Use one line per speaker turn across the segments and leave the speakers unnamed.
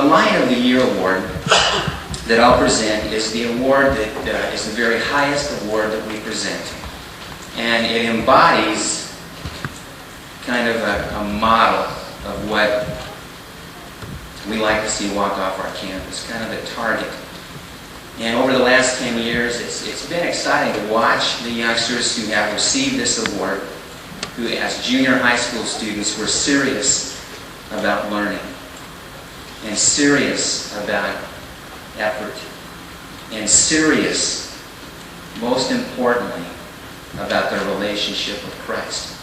the Lion of the Year award that I'll present is the award that is the very highest award that we present. And it embodies kind of a model of what we like to see walk off our campus, kind of the target. And over the last 10 years, it's been exciting to watch the youngsters who have received this award, who as junior high school students were serious about learning and serious about effort and serious, most importantly, about their relationship with Christ.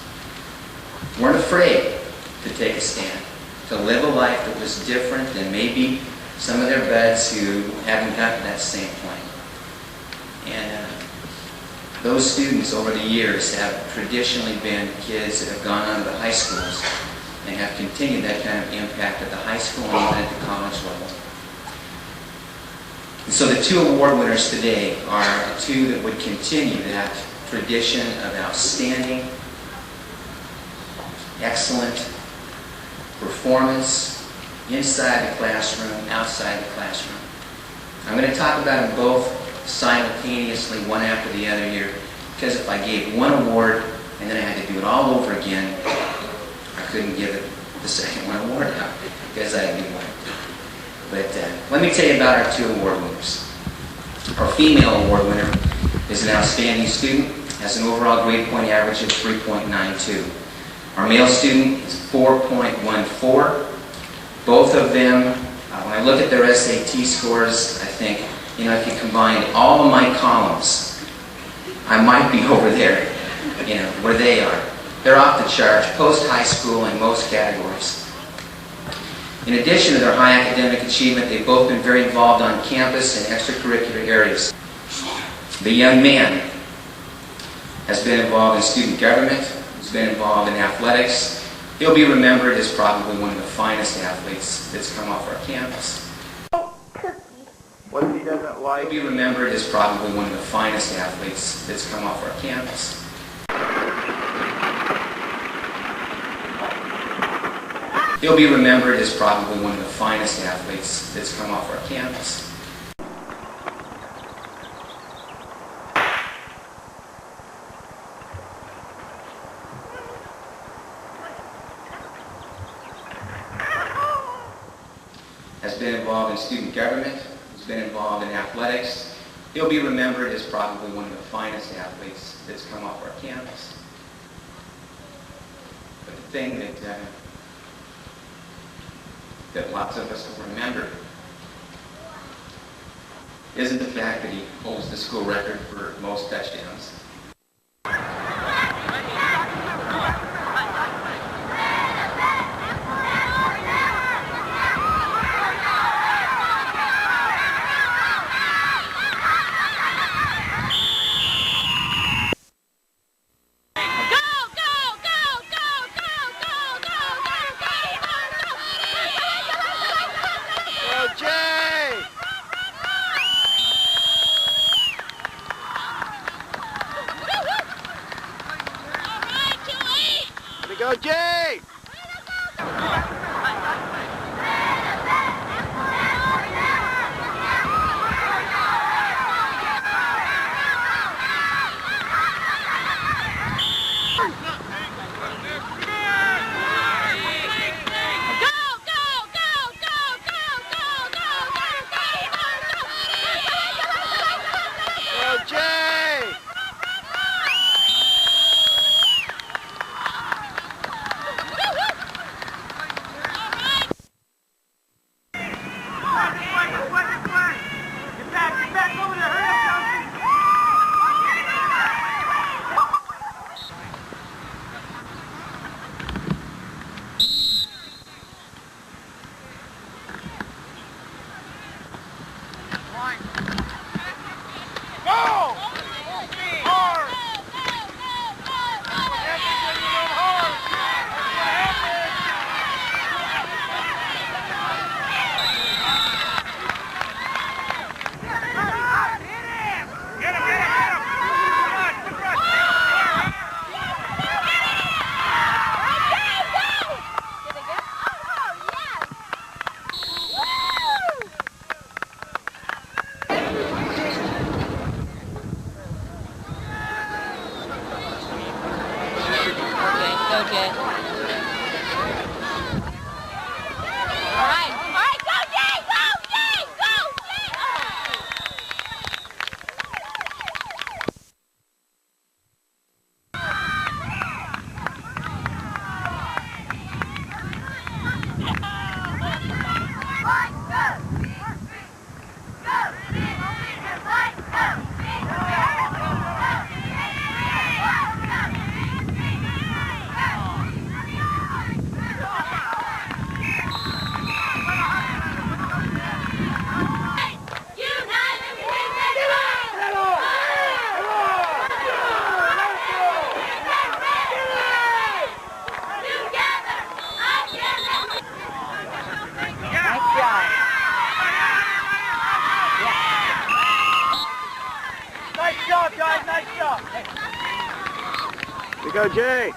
Weren't afraid to take a stand, to live a life that was different than maybe some of their buds who haven't gotten to that same point. And those students over the years have traditionally been kids that have gone on to the high schools and have continued that kind of impact at the high school and even at the college level. And so the two award winners today are the two that would continue that tradition of outstanding, excellent performance inside the classroom, outside the classroom. I'm going to talk about them both simultaneously, one after the other here, because if I gave one award and then I had to do it all over again, I couldn't give it the second one award out because I'd be one. But let me tell you about our two award winners. Our female award winner is an outstanding student, has an overall grade point average of 3.92. Our male student is 4.14. Both of them, when I look at their SAT scores, I think, you know, if you combined all of my columns, I might be over there, you know, where they are. They're off the charts, post-high school in most categories. In addition to their high academic achievement, they've both been very involved on campus in extracurricular areas. The young man has been involved in student government, has been involved in athletics. He'll be remembered as probably one of the finest athletes that's come off our campus.
What he doesn't like?
He'll be remembered as probably one of the finest athletes that's come off our campus. He'll be remembered as probably one of the finest athletes that's come off our campus. Has been involved in student government, has been involved in athletics. He'll be remembered as probably one of the finest athletes that's come off our campus. But the thing that lots of us will remember isn't the fact that he holds the school record for most touchdowns.
You go, Jay.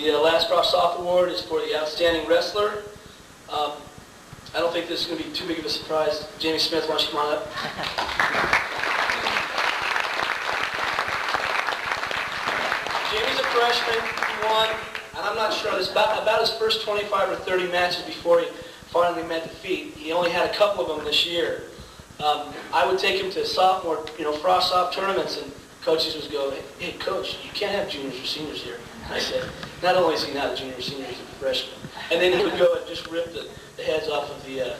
The last Brock Soft Award is for the Outstanding Wrestler. I don't think this is going to be too big of a surprise. Jamie Smith, why don't you come on up? Jamie's a freshman. He won, and I'm not sure, it's about his first 25 or 30 matches before he finally met defeat. He only had a couple of them this year. I would take him to sophomore, Frost Soft tournaments, and coaches would go, hey, coach, you can't have juniors or seniors here. I said, not only is he not a junior or senior, he's a freshman. And then he would go and just rip the heads off of the,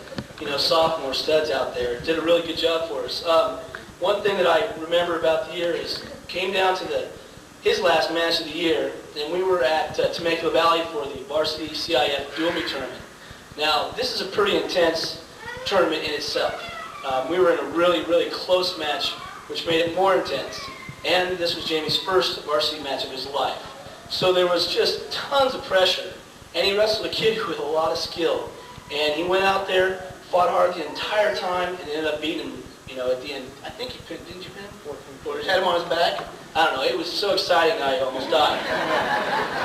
sophomore studs out there. Did a really good job for us. one thing that I remember about the year is came down to his last match of the year, and we were at Temecula Valley for the varsity CIF dual meet tournament. Now, this is a pretty intense tournament in itself. We were in a really, really close match, which made it more intense. And this was Jamie's first varsity match of his life. So there was just tons of pressure. And he wrestled a kid with a lot of skill. And he went out there, fought hard the entire time, and ended up beating him, at the end. I think he pinned, didn't you pin him? Or had him on his back? I don't know. It was so exciting I almost died.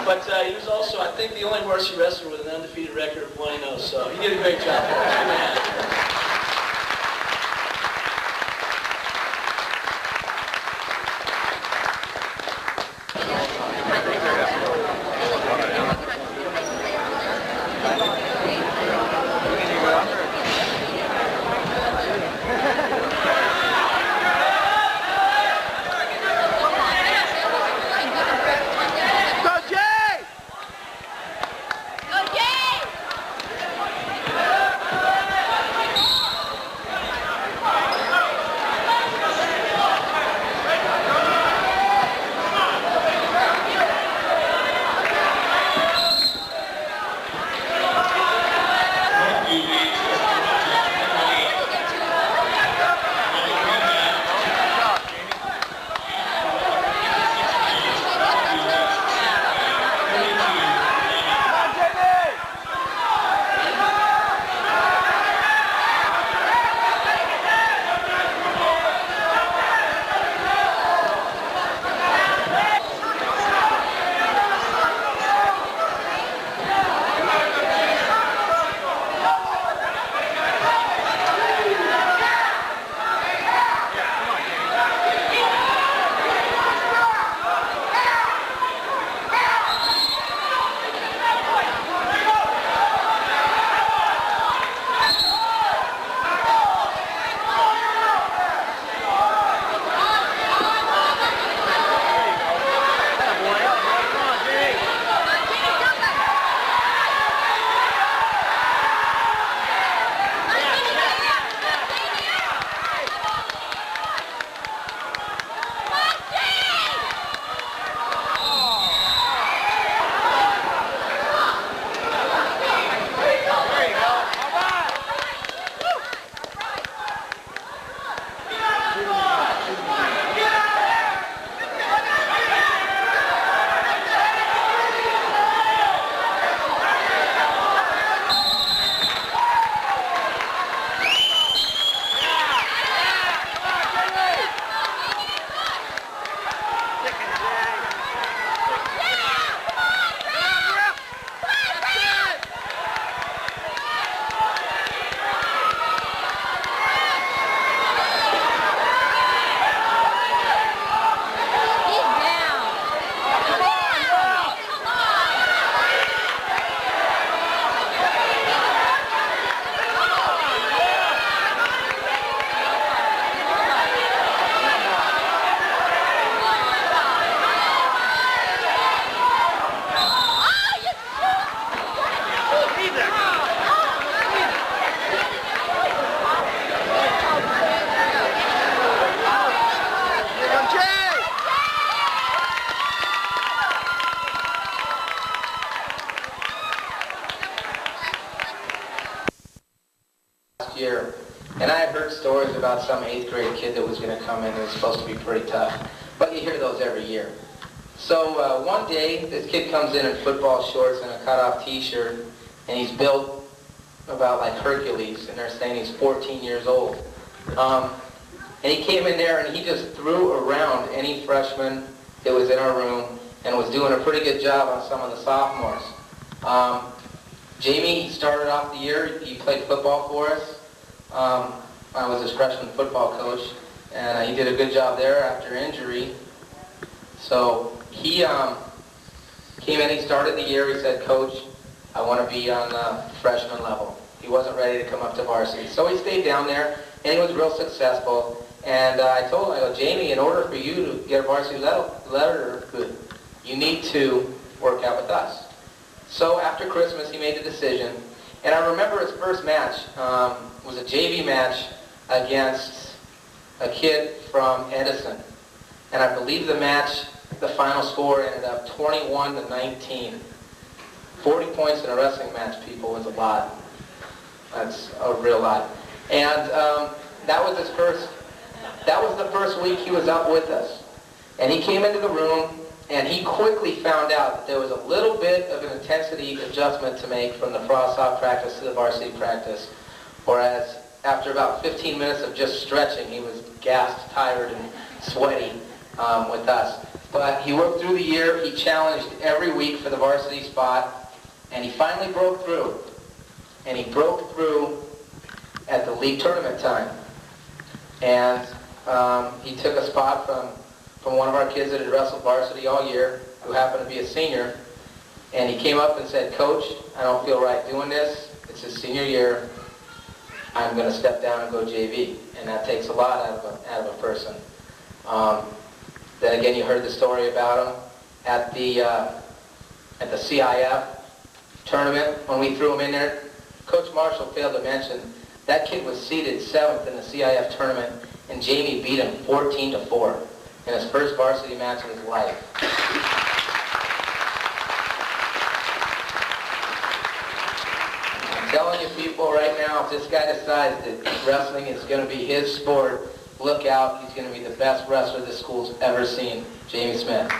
But he was also, I think, the only varsity wrestler with an undefeated record of 1-0. So he did a great job.
Year, and I had heard stories about some 8th grade kid that was going to come in and was supposed to be pretty tough, but you hear those every year. So one day, this kid comes in football shorts and a cut-off t-shirt, and he's built about like Hercules, and they're saying he's 14 years old. And he came in there and he just threw around any freshman that was in our room and was doing a pretty good job on some of the sophomores. Jamie, he started off the year, he played football for us. I was his freshman football coach, and he did a good job there after injury. So he came in, he started the year, he said, "Coach, I want to be on the freshman level." He wasn't ready to come up to varsity. So he stayed down there, and he was real successful. And I told him, I go, "Jamie, in order for you to get a varsity letter, you need to work out with us." So after Christmas, he made the decision. And I remember his first match was a JV match against a kid from Edison. And I believe the match, the final score ended up 21-19. 40 points in a wrestling match, people, is a lot. That's a real lot. And that was the first week he was up with us. And he came into the room, and he quickly found out that there was a little bit of an intensity adjustment to make from the frost-off practice to the varsity practice. Whereas after about 15 minutes of just stretching, he was gassed, tired, and sweaty with us. But he worked through the year. He challenged every week for the varsity spot, and he finally broke through. And he broke through at the league tournament time. And he took a spot from one of our kids that had wrestled varsity all year, who happened to be a senior. And he came up and said, "Coach, I don't feel right doing this. It's his senior year. I'm going to step down and go JV." And that takes a lot out of a person. Then again, you heard the story about him at the CIF tournament when we threw him in there. Coach Marshall failed to mention that kid was seeded 7th in the CIF tournament, and Jamie beat him 14-4 in his first varsity match of his life. I'm telling you people right now, if this guy decides that wrestling is going to be his sport, look out. He's going to be the best wrestler this school's ever seen, Jamie Smith.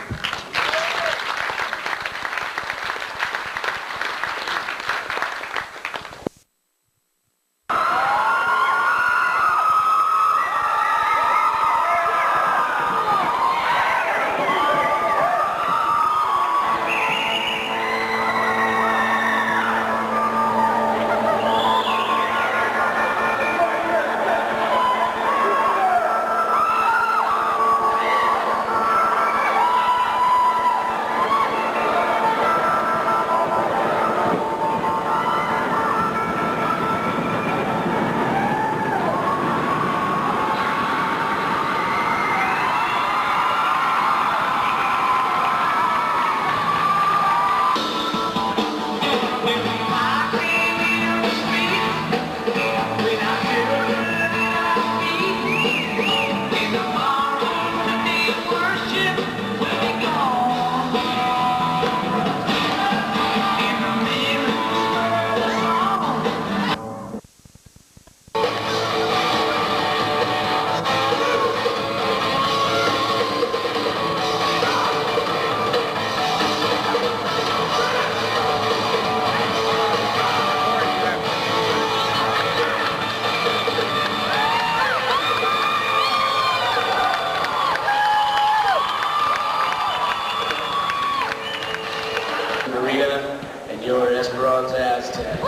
And your Esperanza Aztec.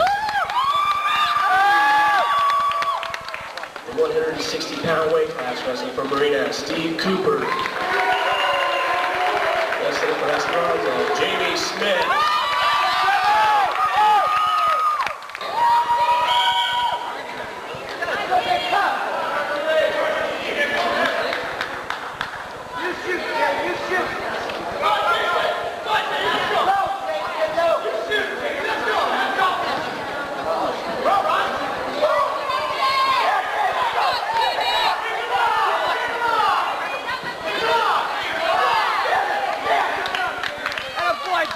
The 160-pound weight class wrestling from Marina, Steve Cooper. Wrestling for Esperanza, Jamie Smith.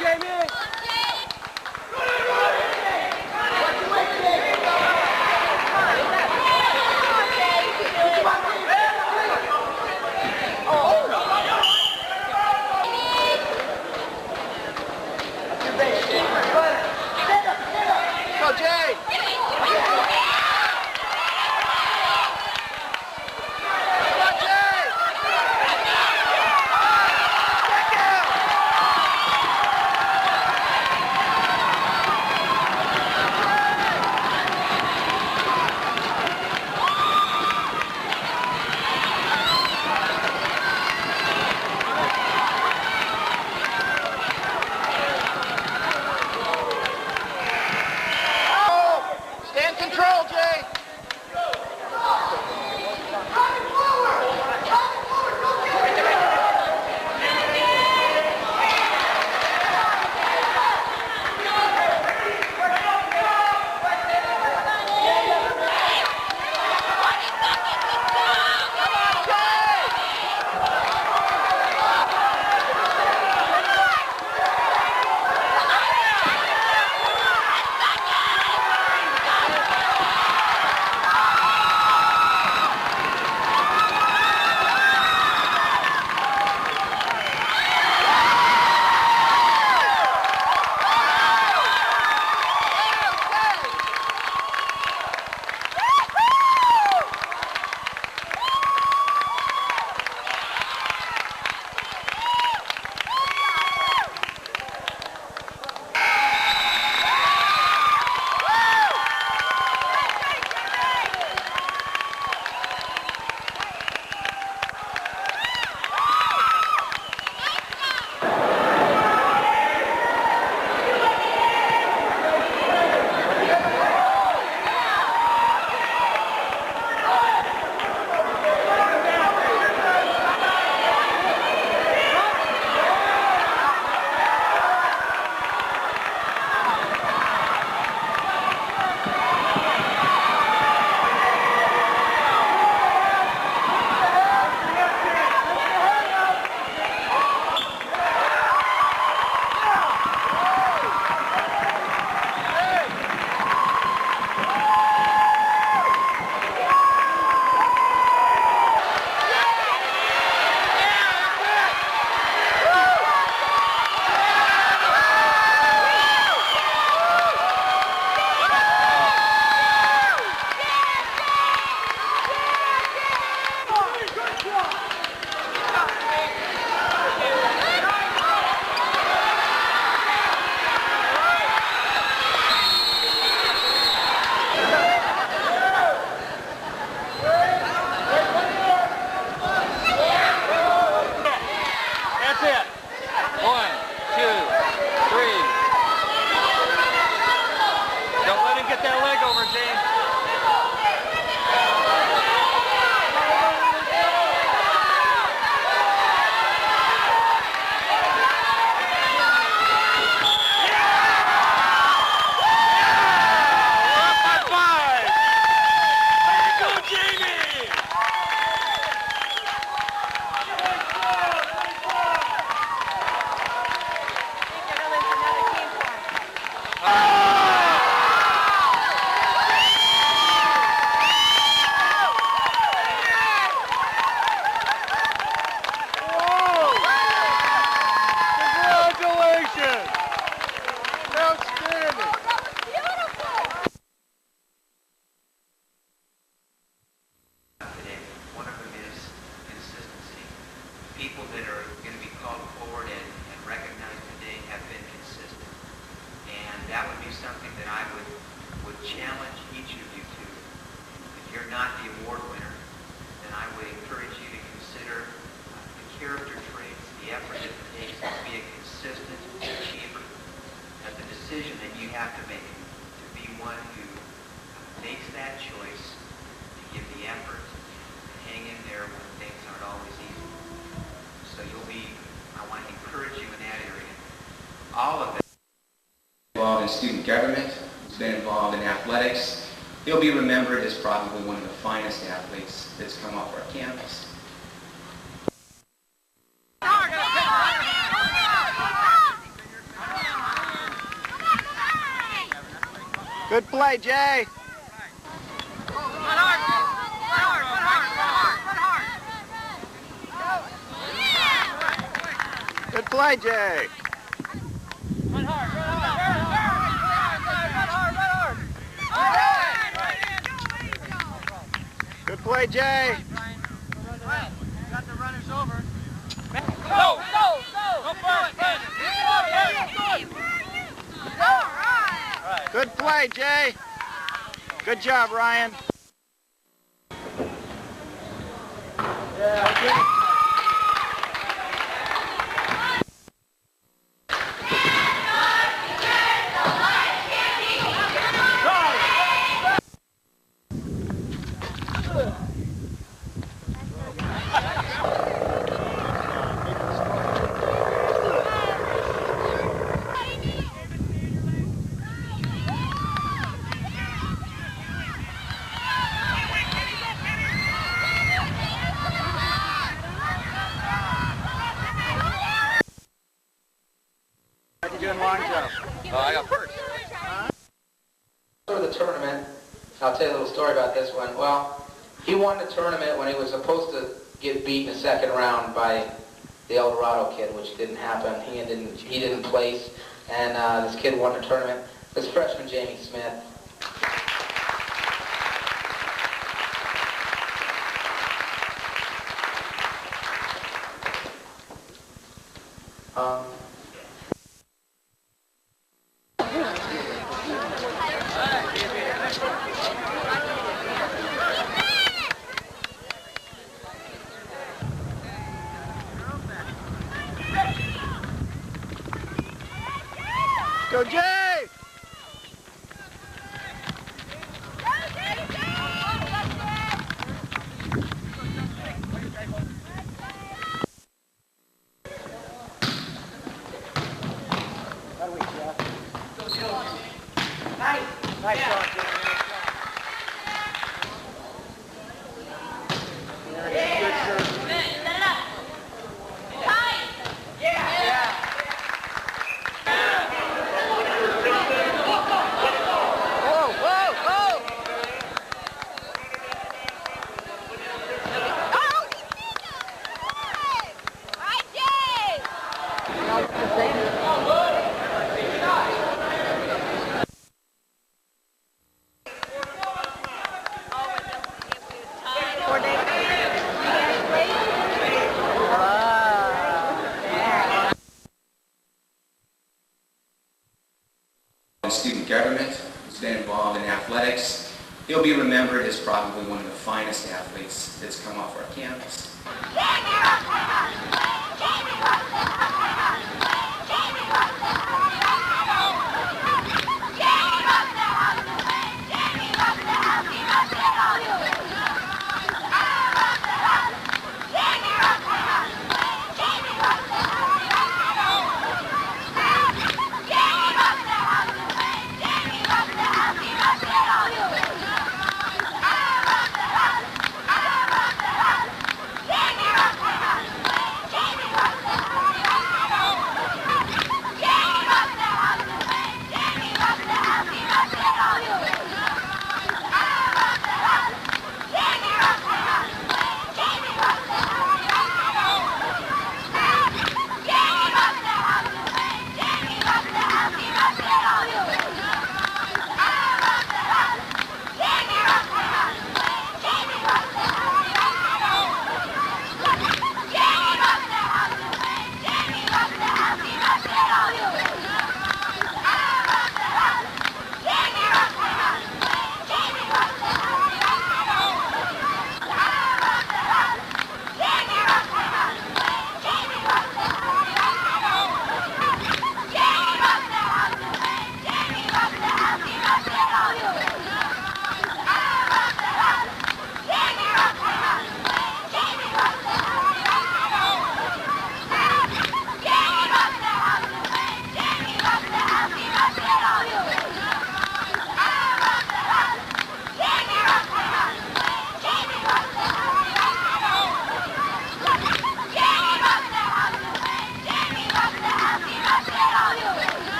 Jamie!
decision that you have to make, to be one who makes that choice, to give the effort, to hang in there when things aren't always easy. So I want to encourage you in that area. All of it.
Involved in student government, who's been involved in athletics. He'll be remembered as probably one of the finest athletes that's come off our campus.
Good play, Jay. Good play, Jay. Good play, Jay.
Got the runners over.
Good play, Jay. Good job, Ryan. How'd you do in long jump?
I got first. For the tournament, I'll tell you a little story about this one. Well, he won the tournament when he was supposed to get beat in the second round by the El Dorado kid, which didn't happen. He didn't place, and this kid won the tournament. This freshman Jamie Smith.
Go, Jay! Nice shot, Jay.
In student government, who's been involved in athletics. He'll be remembered as probably one of the finest athletes that's come off our campus.